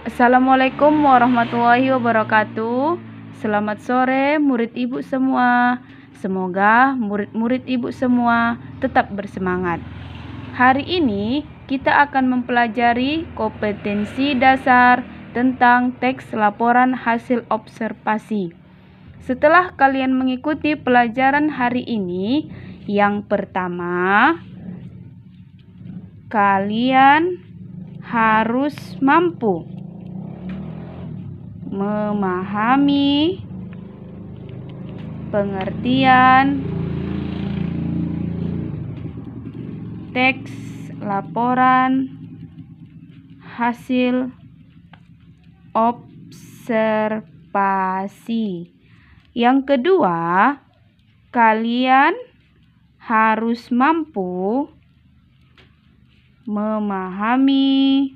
Assalamualaikum warahmatullahi wabarakatuh. Selamat sore murid ibu semua. Semoga murid-murid ibu semua tetap bersemangat. Hari ini kita akan mempelajari kompetensi dasar tentang teks laporan hasil observasi. Setelah kalian mengikuti pelajaran hari ini, yang pertama, kalian harus mampu memahami pengertian teks laporan hasil observasi. Yang kedua, kalian harus mampu memahami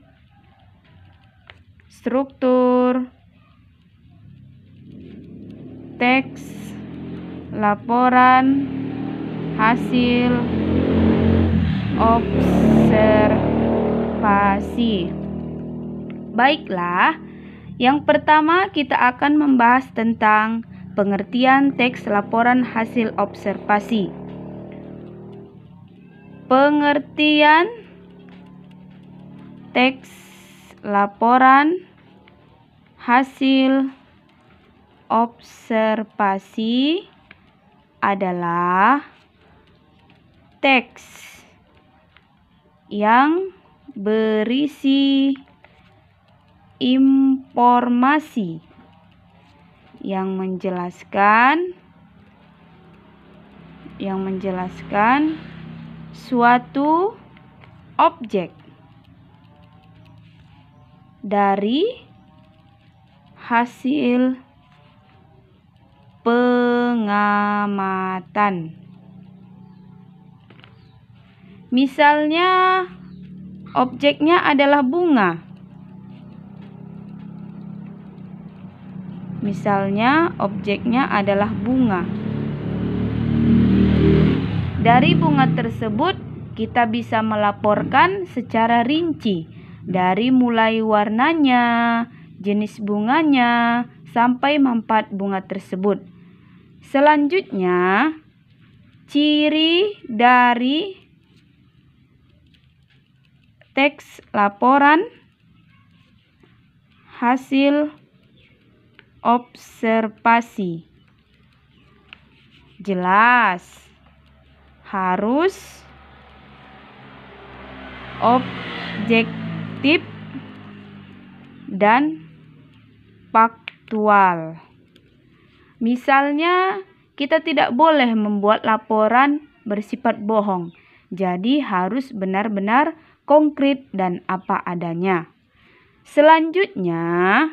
struktur teks laporan hasil observasi. Baiklah, yang pertama kita akan membahas tentang pengertian teks laporan hasil observasi. Pengertian teks laporan hasil observasi adalah teks yang berisi informasi yang menjelaskan suatu objek dari hasil pengamatan. Misalnya, objeknya adalah bunga. Dari bunga tersebut, kita bisa melaporkan secara rinci dari mulai warnanya, jenis bunganya, sampai manfaat bunga tersebut. Selanjutnya, ciri dari teks laporan hasil observasi. Jelas, harus objektif dan faktual. Misalnya, kita tidak boleh membuat laporan bersifat bohong. Jadi harus benar-benar konkret dan apa adanya. Selanjutnya,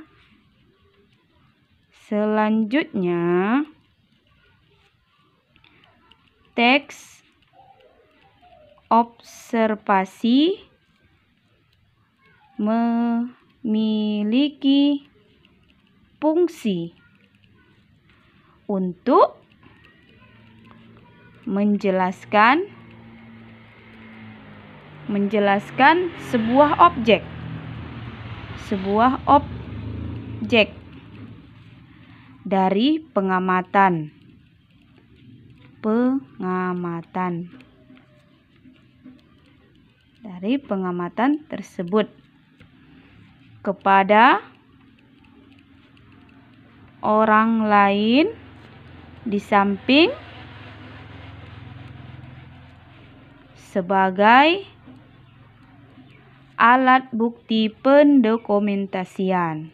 teks observasi memiliki fungsi untuk menjelaskan sebuah objek dari pengamatan tersebut kepada orang lain, di samping sebagai alat bukti pendokumentasian.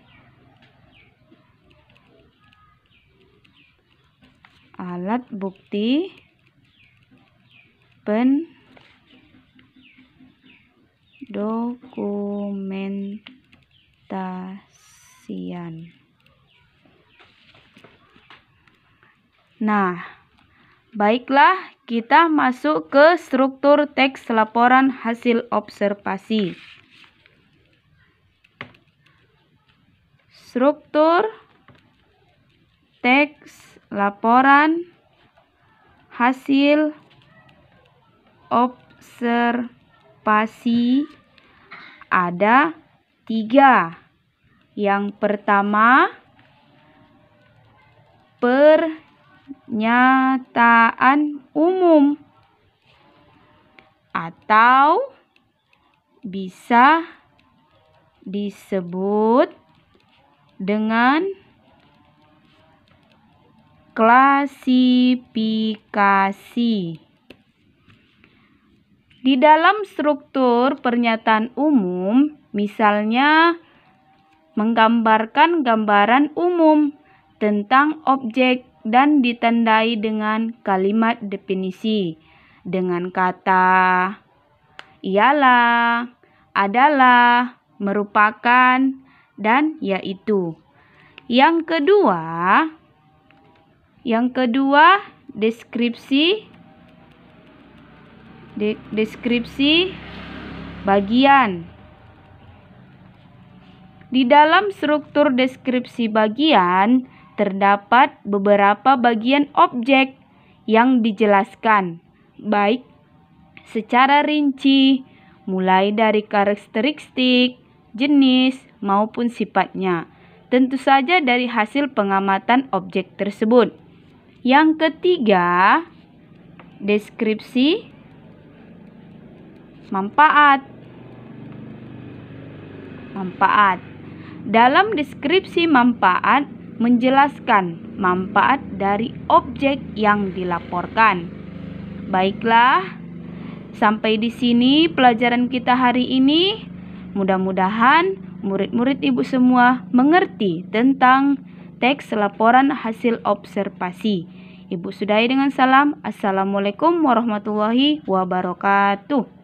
Nah, baiklah, kita masuk ke struktur teks laporan hasil observasi. Struktur teks laporan hasil observasi ada 3. Yang pertama, pernyataan umum atau bisa disebut dengan klasifikasi. Di dalam struktur pernyataan umum, misalnya menggambarkan gambaran umum tentang objek dan ditandai dengan kalimat definisi dengan kata ialah, adalah, merupakan, dan yaitu. Yang kedua, deskripsi bagian. Di dalam struktur deskripsi bagian, terdapat beberapa bagian objek yang dijelaskan, baik secara rinci, mulai dari karakteristik, jenis, maupun sifatnya. Tentu saja dari hasil pengamatan objek tersebut. Yang ketiga, deskripsi manfaat. Dalam deskripsi manfaat, menjelaskan manfaat dari objek yang dilaporkan. Baiklah, sampai di sini pelajaran kita hari ini. Mudah-mudahan murid-murid ibu semua mengerti tentang teks laporan hasil observasi. Ibu sudahi dengan salam. Assalamualaikum warahmatullahi wabarakatuh.